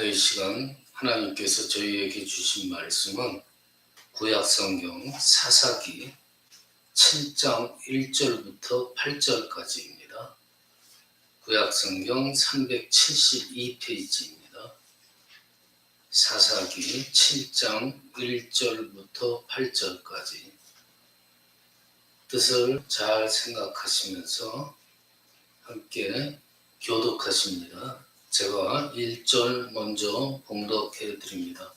이 시간 하나님께서 저희에게 주신 말씀은 구약성경 사사기 7장 1절부터 8절까지입니다. 구약성경 372페이지입니다. 사사기 7장 1절부터 8절까지 뜻을 잘 생각하시면서 함께 교독하십니다. 제가 1절 먼저 봉독해 드립니다.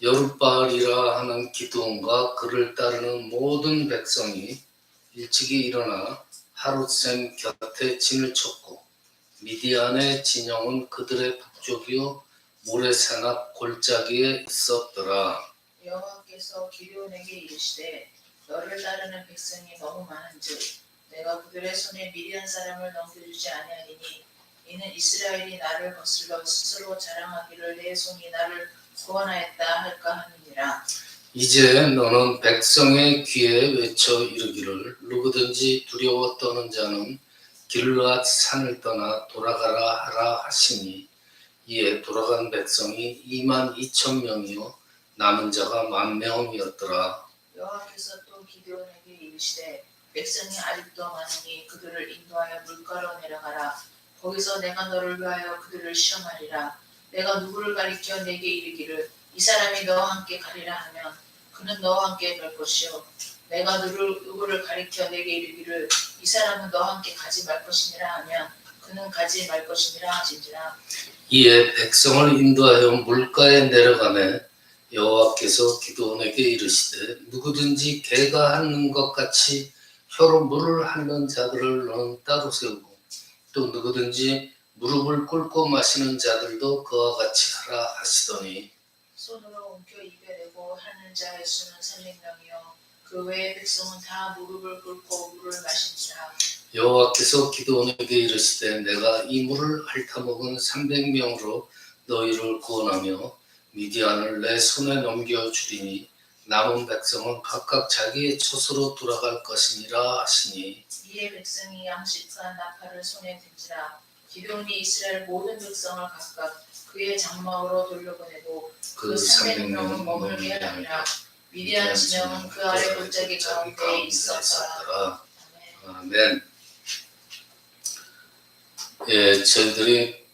여룻바알이라 하는 기드온과 그를 따르는 모든 백성이 일찍이 일어나 하룻샘 곁에 진을 쳤고 미디안의 진영은 그들의 북쪽이요 모레산 앞 골짜기에 있었더라. 여호와께서 기드온에게 이르시되 너를 따르는 백성이 너무 많은즉 내가 그들의 손에 미디안 사람을 넘겨주지 아니하리니 이는 이스라엘이 나를 거슬러 스스로 자랑하기를 내 손이 나를 구원하였다 할까 함이니라. 이제 너는 백성의 귀에 외쳐 이르기를 누구든지 두려워 떠는 자는 길르앗 산을 떠나 돌아가라 하라 하시니 이에 돌아간 백성이 22,000명이요 남은 자가 10,000명이었더라. 여호와께서 또 기드온에게 이르시되 백성이 아직도 많으니 그들을 인도하여 물가로 내려가라. 거기서 내가 너를 위하여 그들을 시험하리라. 내가 누구를 가리켜 내게 이르기를 이 사람이 너와 함께 가리라 하면 그는 너와 함께 갈 것이요 내가 누구를 가리켜 내게 이르기를 이 사람은 너와 함께 가지 말 것이니라 하면 그는 가지 말 것이니라 하시니라. 이에 백성을 인도하여 물가에 내려가매 여호와께서 기드온에게 이르시되 누구든지 개가 핥는 것 같이 혀로 물을 핥는 자들을 너는 따로 세우고 또 누구든지 무릎을 꿇고 마시는 자들도 그와 같이 하라 하시더니 손으로 움켜 입에 대고 하는 자의 수는 300명이요 그 외의 백성은 다 무릎을 꿇고 물을 마시니라. 여호와께서 기드온에게 이르시되 내가 이 물을 핥아먹은 300명으로 너희를 구원하며 미디안을 내 손에 넘겨주리니 남은 백성은 각각 자기의 처소로 돌아갈 것이니라 하시니 이에 백성이 양식과 나팔을 손에 든지라. 기드온이 이스라엘 모든 백성을 각각 그의 장막으로 돌려보내고 그 300명은 머물게 하니라. 미디안 진영은 그 아래 골짜기 가운데에 있었더라. 아멘. 저희들이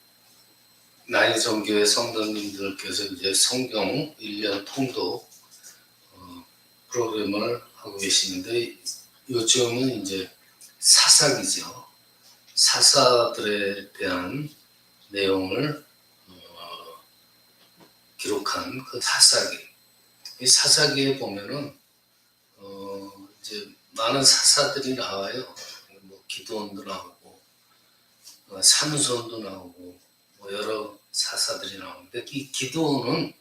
나인성교회 성도님들께서 이제 성경 1년 통독 프로그램을 하고 계시는데 요즘은 이제 사사기죠. 사사들에 대한 내용을 기록한 그 사사기. 이 사사기에 보면은 이제 많은 사사들이 나와요. 뭐 기드온도 나오고 삼손도 나오고 뭐 여러 사사들이 나오는데 이 기드온은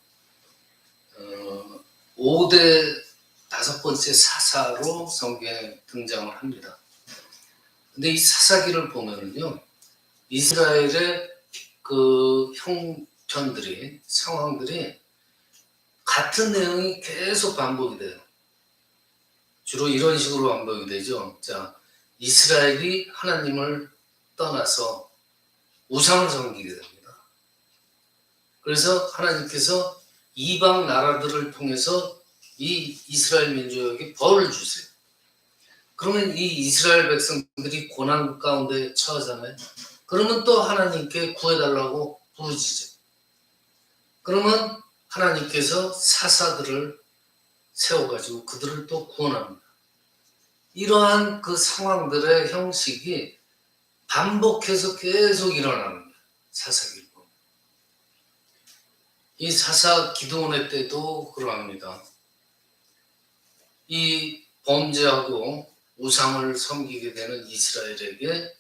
5대 5번째 사사로 성경에 등장을 합니다. 근데 이 사사기를 보면은요, 이스라엘의 그 형편들이, 상황들이 같은 내용이 계속 반복이 돼요. 주로 이런 식으로 반복이 되죠. 자, 이스라엘이 하나님을 떠나서 우상을 섬기게 됩니다. 그래서 하나님께서 이방 나라들을 통해서 이 이스라엘 민족에게 벌을 주세요. 그러면 이 이스라엘 백성들이 고난 가운데 처하잖아요. 그러면 또 하나님께 구해달라고 부르짖어요. 그러면 하나님께서 사사들을 세워가지고 그들을 또 구원합니다. 이러한 그 상황들의 형식이 반복해서 계속 일어나는 거예요. 사사기를 보면. 이 사사 기드온의 때도 그러합니다. 이 범죄하고 우상을 섬기게 되는 이스라엘에게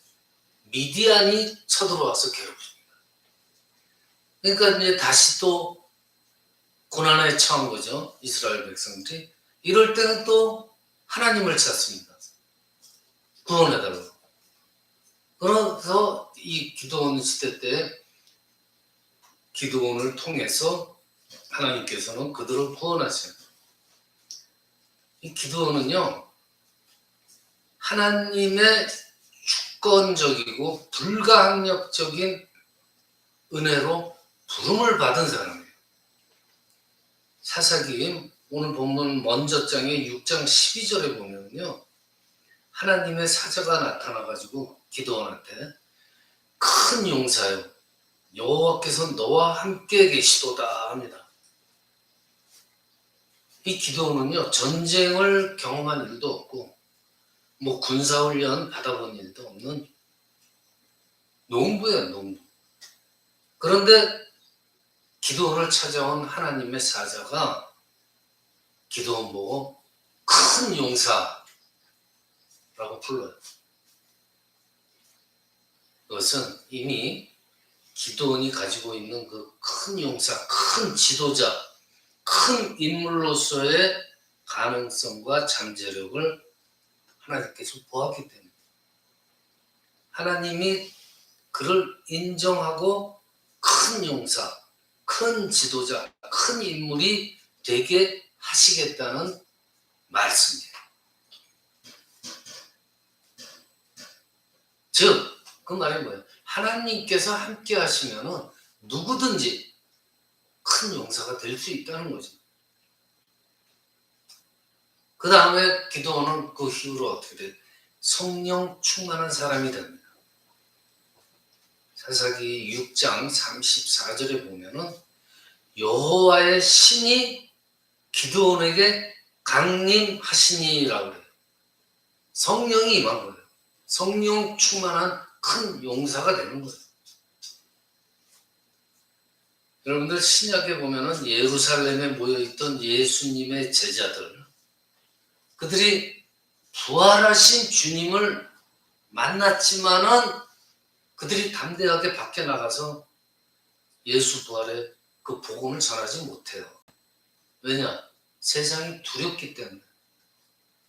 미디안이 쳐들어와서 괴롭힙니다. 그러니까 이제 다시 또 고난에 처한 거죠. 이스라엘 백성들이. 이럴 때는 또 하나님을 찾습니다. 구원해달라고. 그래서 이 기드온 시대 때 기드온을 통해서 하나님께서는 그들을 구원하세요. 이 기드온은요, 하나님의 주권적이고 불가항력적인 은혜로 부름을 받은 사람이에요. 사사기 오늘 본문 먼저 장에 6장 12절에 보면요. 하나님의 사자가 나타나가지고 기드온한테 큰 용사요. 여호와께서 너와 함께 계시도다 합니다. 이 기드온은요. 전쟁을 경험한 일도 없고 뭐 군사훈련 받아본 일도 없는 농부예요. 농부. 그런데 기드온을 찾아온 하나님의 사자가 기드온 보고 큰 용사라고 불러요. 그것은 이미 기드온이 가지고 있는 그 큰 용사, 큰 지도자, 큰 인물로서의 가능성과 잠재력을 하나님께서 보았기 때문에 하나님이 그를 인정하고 큰 용사, 큰 지도자, 큰 인물이 되게 하시겠다는 말씀이에요. 즉, 그 말이 뭐예요? 하나님께서 함께 하시면은 누구든지 큰 용사가 될 수 있다는 거죠. 그 다음에 기드온은 그 이후로 어떻게 돼요? 성령 충만한 사람이 됩니다. 사사기 6장 34절에 보면은 여호와의 신이 기드온에게 강림하시니라고 그래요. 성령이 임한 거예요. 성령 충만한 큰 용사가 되는 거예요. 여러분들 신약에 보면은 예루살렘에 모여있던 예수님의 제자들, 그들이 부활하신 주님을 만났지만은 그들이 담대하게 밖에 나가서 예수 부활의 그 복음을 전하지 못해요. 왜냐? 세상이 두렵기 때문에.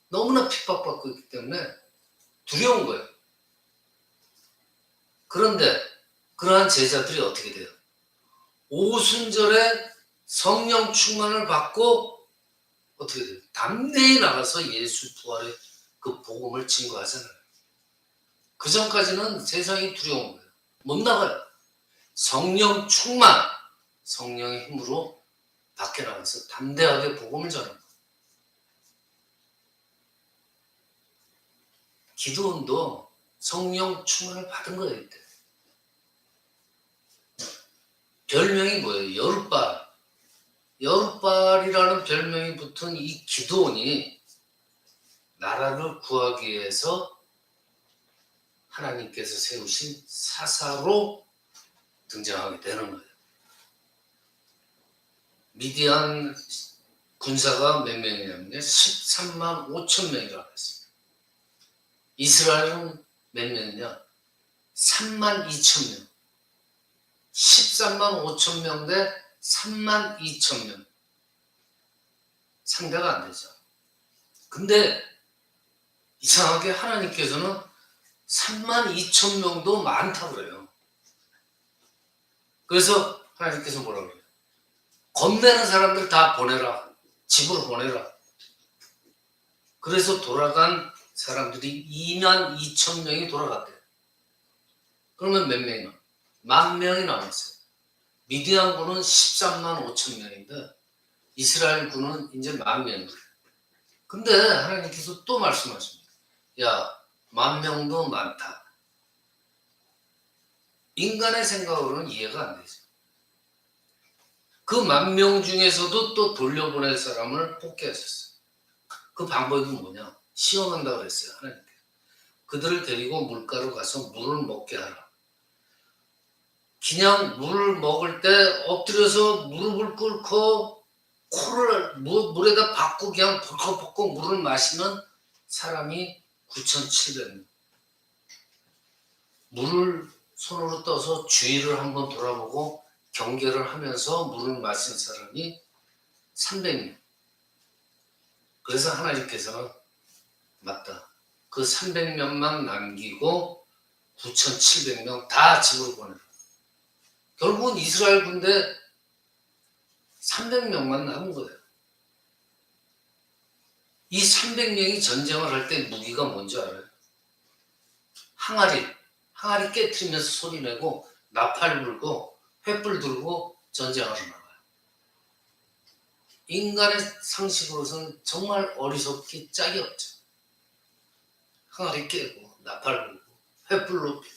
너무나 핍박받고 있기 때문에 두려운 거예요. 그런데 그러한 제자들이 어떻게 돼요? 오순절에 성령 충만을 받고 어떻게 돼요? 담대히 나가서 예수 부활의 그 복음을 증거하잖아요. 그 전까지는 세상이 두려운 거예요. 못 나가요. 성령 충만, 성령의 힘으로 밖에 나가서 담대하게 복음을 전하는 거예요. 기드온도 성령 충만을 받은 거예요. 이때. 별명이 뭐예요? 여룻발. 여룻발이라는 별명이 붙은 이 기드온이 나라를 구하기 위해서 하나님께서 세우신 사사로 등장하게 되는 거예요. 미디안 군사가 몇 명이냐면요. 13만 5천 명이라고 했습니다. 이스라엘은 몇 명이냐? 3만 2천 명. 13만 5천 명 대 3만 2천 명. 상대가 안 되죠. 근데 이상하게 하나님께서는 3만 2천 명도 많다고 그래요. 그래서 하나님께서 뭐라고 그래요? 겁내는 사람들 다 보내라. 집으로 보내라. 그래서 돌아간 사람들이 2만 2천 명이 돌아갔대요. 그러면 몇 명이나? 10,000명이 남았어요. 미디안군은 13만 5천 명인데 이스라엘 군은 이제 10,000명이에요. 근데 하나님께서 또 말씀하십니다. 야, 10,000명도 많다. 인간의 생각으로는 이해가 안 되죠. 그 10,000명 중에서도 또 돌려보낼 사람을 뽑게하셨어요. 그 방법이 뭐냐? 시험한다고 그랬어요. 하나님께. 그들을 데리고 물가로 가서 물을 먹게 하라. 그냥 물을 먹을 때 엎드려서 무릎을 꿇고 코를 물에다 받고 그냥 벌컥벌컥 물을 마시는 사람이 9,700명. 물을 손으로 떠서 주위를 한번 돌아보고 경계를 하면서 물을 마신 사람이 300명. 그래서 하나님께서는 맞다. 그 300명만 남기고 9,700명 다 집으로 보내라. 결국은 이스라엘 군대 300명만 남은 거예요. 이 300명이 전쟁을 할 때 무기가 뭔지 알아요? 항아리 깨트리면서 소리 내고 나팔 불고 횃불 들고 전쟁하러 나가요. 인간의 상식으로서는 정말 어리석기 짝이 없죠. 항아리 깨고 나팔 불고 횃불로 피고.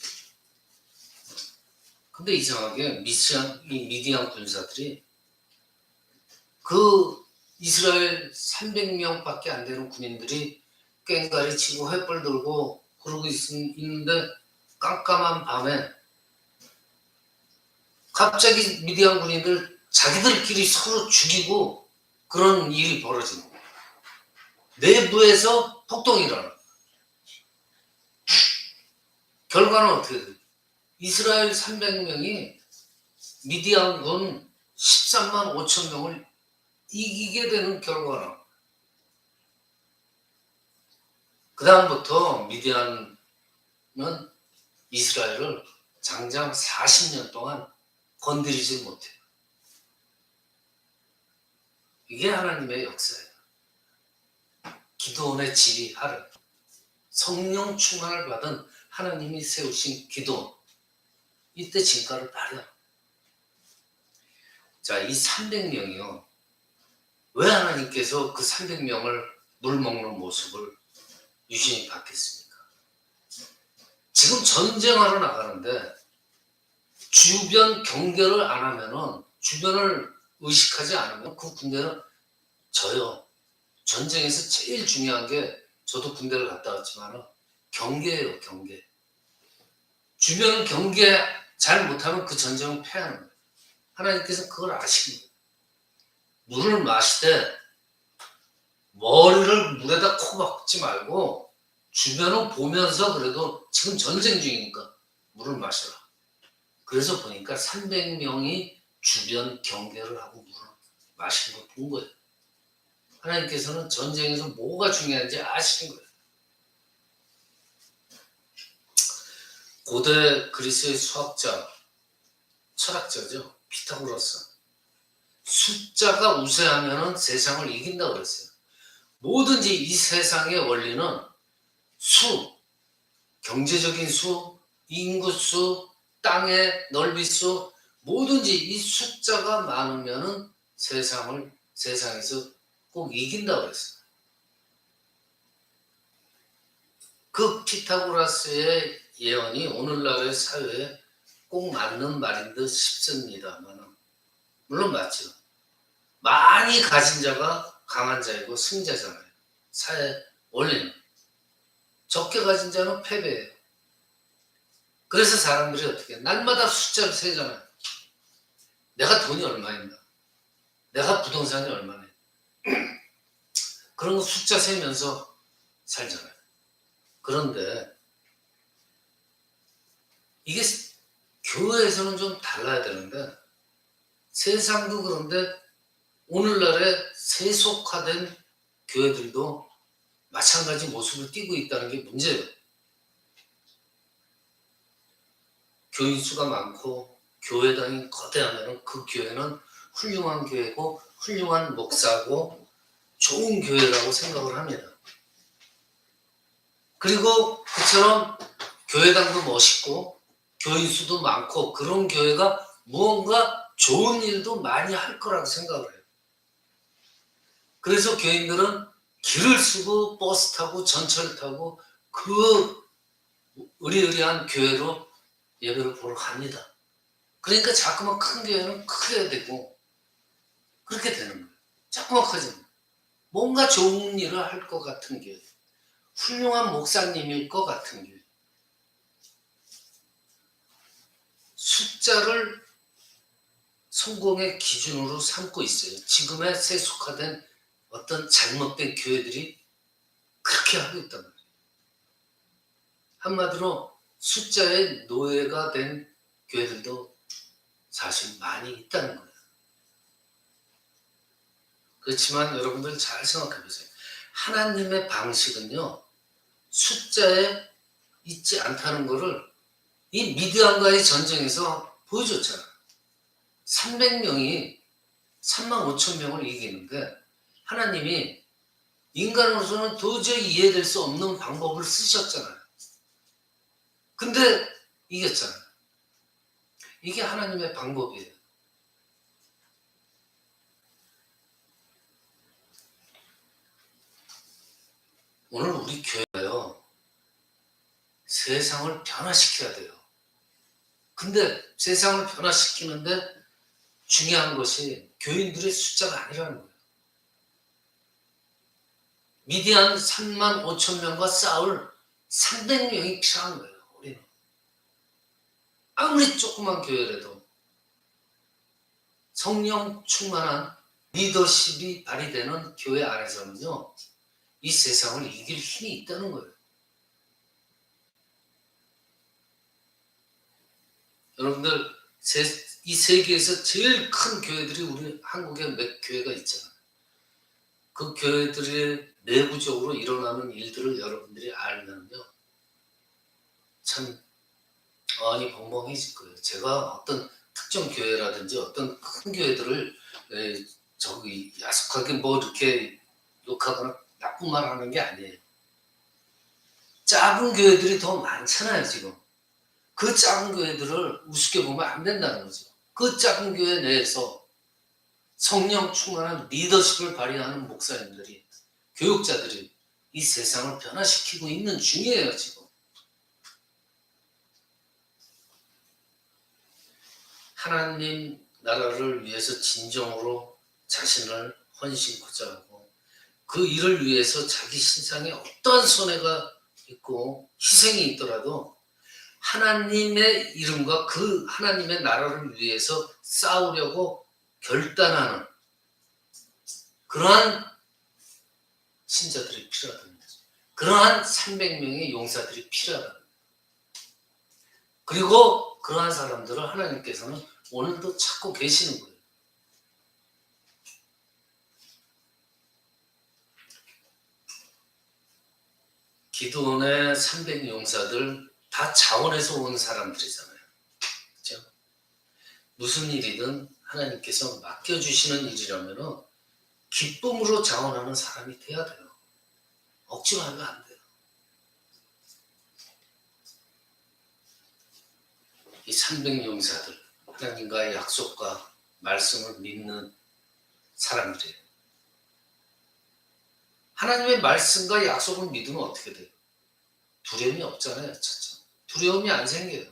근데 이상하게 미디안 군사들이 그 이스라엘 300명밖에 안 되는 군인들이 꽹과리 치고 횃불 들고 그러고 있는데 깜깜한 밤에 갑자기 미디안 군인들 자기들끼리 서로 죽이고 그런 일이 벌어지는 거예요. 내부에서 폭동이 일어나는 거예요. 결과는 어떻게 돼요? 이스라엘 300명이 미디안군 13만 5천 명을 이기게 되는 결과는 그 다음부터 미디안은 이스라엘을 장장 40년 동안 건드리지 못해요. 이게 하나님의 역사예요. 기드온의 지휘하를 성령 충만을 받은 하나님이 세우신 기드온, 이때 진가를 발휘합니다. 자, 이 300명이요. 왜 하나님께서 그 300명을 물 먹는 모습을 유심히 봤겠습니까? 지금 전쟁하러 나가는데 주변 경계를 안 하면은, 주변을 의식하지 않으면 그 군대는 져요. 전쟁에서 제일 중요한 게, 저도 군대를 갔다 왔지만 경계예요, 경계. 주변 경계 잘 못하면 그 전쟁은 패하는 거예요. 하나님께서 그걸 아시는 거예요. 물을 마시되 머리를 물에다 코 박지 말고 주변을 보면서, 그래도 지금 전쟁 중이니까 물을 마셔라. 그래서 보니까 300명이 주변 경계를 하고 물을 마시는 걸 본 거예요. 하나님께서는 전쟁에서 뭐가 중요한지 아시는 거예요. 고대 그리스의 수학자, 철학자죠. 피타고라스. 숫자가 우세하면 세상을 이긴다고 그랬어요. 뭐든지 이 세상의 원리는 수, 경제적인 수, 인구수, 땅의 넓이수, 뭐든지 이 숫자가 많으면 세상에서 꼭 이긴다고 그랬어요. 그 피타고라스의 예언이 오늘날의 사회에 꼭 맞는 말인 듯 싶습니다만, 물론 맞죠. 많이 가진 자가 강한 자이고 승자잖아요. 사회 원리는. 적게 가진 자는 패배예요. 그래서 사람들이 어떻게 날마다 숫자를 세잖아요. 내가 돈이 얼마인가, 내가 부동산이 얼마나, 그런 거 숫자 세면서 살잖아요. 그런데 이게 교회에서는 좀 달라야 되는데, 세상도 그런데 오늘날의 세속화된 교회들도 마찬가지 모습을 띠고 있다는 게 문제예요. 교인 수가 많고 교회당이 거대하면 그 교회는 훌륭한 교회고 훌륭한 목사고 좋은 교회라고 생각을 합니다. 그리고 그처럼 교회당도 멋있고 교인 수도 많고 그런 교회가 무언가 좋은 일도 많이 할 거라고 생각을 해요. 그래서 교인들은 길을 쓰고 버스 타고 전철 타고 그 의리의리한 교회로 예배를 보러 갑니다. 그러니까 자꾸만 큰 교회는 크게 해야 되고 그렇게 되는 거예요. 자꾸만 커지는, 뭔가 좋은 일을 할 것 같은 교회, 훌륭한 목사님일 것 같은 교회. 숫자를 성공의 기준으로 삼고 있어요. 지금의 세속화된 어떤 잘못된 교회들이 그렇게 하고 있단 말이에요. 한마디로 숫자의 노예가 된 교회들도 사실 많이 있다는 거예요. 그렇지만 여러분들 잘 생각해 보세요. 하나님의 방식은요, 숫자에 있지 않다는 것을 이 미디안과의 전쟁에서 보여줬잖아요. 300명이 3만 5천 명을 이기는데 하나님이 인간으로서는 도저히 이해될 수 없는 방법을 쓰셨잖아요. 근데 이겼잖아요. 이게 하나님의 방법이에요. 오늘 우리 교회가요, 세상을 변화시켜야 돼요. 근데 세상을 변화시키는데 중요한 것이 교인들의 숫자가 아니라는 거예요. 미디안 3만 5천 명과 싸울 300명이 필요한 거예요. 우리는 아무리 조그만 교회라도 성령 충만한 리더십이 발휘되는 교회 안에서는요, 이 세상을 이길 힘이 있다는 거예요. 여러분들, 이 세계에서 제일 큰 교회들이 우리 한국에 몇 교회가 있잖아요. 그 교회들의 내부적으로 일어나는 일들을 여러분들이 알면요, 참 마음이 벙벙해질 거예요. 제가 어떤 특정 교회라든지 어떤 큰 교회들을 야속하게 뭐 이렇게 욕하거나 나쁜 말 하는 게 아니에요. 작은 교회들이 더 많잖아요, 지금. 그 작은 교회들을 우습게 보면 안 된다는 거죠. 그 작은 교회 내에서 성령 충만한 리더십을 발휘하는 목사님들이, 교육자들이 이 세상을 변화시키고 있는 중이에요, 지금. 하나님 나라를 위해서 진정으로 자신을 헌신코자 하고 그 일을 위해서 자기 신상에 어떠한 손해가 있고 희생이 있더라도 하나님의 이름과 그 하나님의 나라를 위해서 싸우려고 결단하는 그러한 신자들이 필요하다는 거죠. 그러한 300명의 용사들이 필요하다는 거예요. 그리고 그러한 사람들을 하나님께서는 오늘도 찾고 계시는 거예요. 기드온의 300 용사들 다 자원에서 온 사람들이잖아요. 그렇죠? 무슨 일이든 하나님께서 맡겨주시는 일이라면 기쁨으로 자원하는 사람이 돼야 돼요. 억지로 하면 안 돼요. 이 300 용사들, 하나님과의 약속과 말씀을 믿는 사람들이에요. 하나님의 말씀과 약속을 믿으면 어떻게 돼요? 두려움이 없잖아요. 첫째. 두려움이 안 생겨요.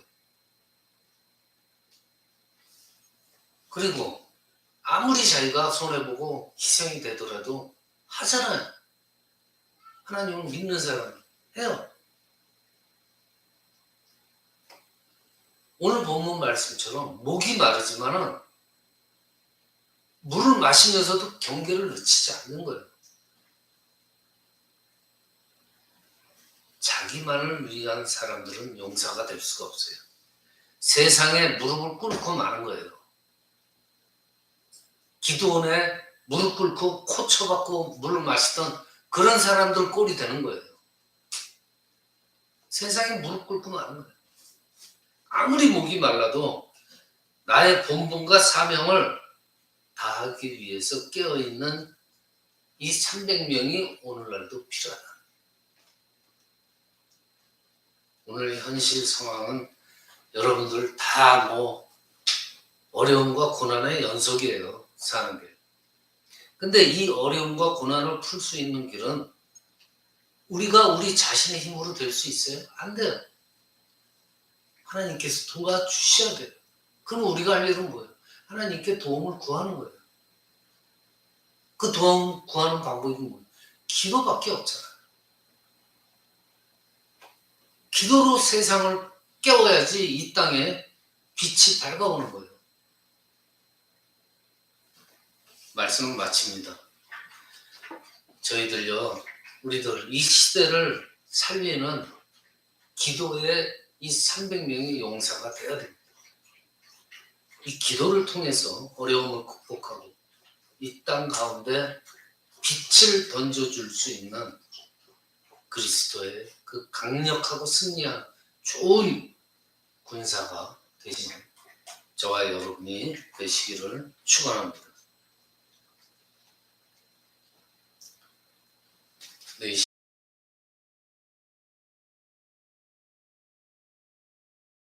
그리고 아무리 자기가 손해보고 희생이 되더라도 하잖아요. 하나님을 믿는 사람이 해요. 오늘 본문 말씀처럼 목이 마르지만은 물을 마시면서도 경계를 늦추지 않는 거예요. 자기만을 위한 사람들은 용사가 될 수가 없어요. 세상에 무릎을 꿇고 마는 거예요. 기드온에 무릎 꿇고 코 쳐박고 물을 마시던 그런 사람들 꼴이 되는 거예요. 세상에 무릎 꿇고 마는 거예요. 아무리 목이 말라도 나의 본분과 사명을 다하기 위해서 깨어있는 이 300명이 오늘날도 필요하다. 오늘 현실 상황은 여러분들 다 어려움과 고난의 연속이에요. 사는 게. 근데 이 어려움과 고난을 풀 수 있는 길은 우리가 우리 자신의 힘으로 될 수 있어요? 안 돼요. 하나님께서 도와주셔야 돼요. 그럼 우리가 할 일은 뭐예요? 하나님께 도움을 구하는 거예요. 그 도움 구하는 방법이 뭐예요? 기도밖에 없잖아요. 기도로 세상을 깨워야지 이 땅에 빛이 밝아오는 거예요. 말씀을 마칩니다. 저희들요, 우리들 이 시대를 살리는 기도의 이 300명의 용사가 되어야 됩니다. 이 기도를 통해서 어려움을 극복하고 이 땅 가운데 빛을 던져줄 수 있는 그리스도의 그 강력하고 승리한 좋은 군사가 되시는 저와 여러분이 되시기를 축원합니다.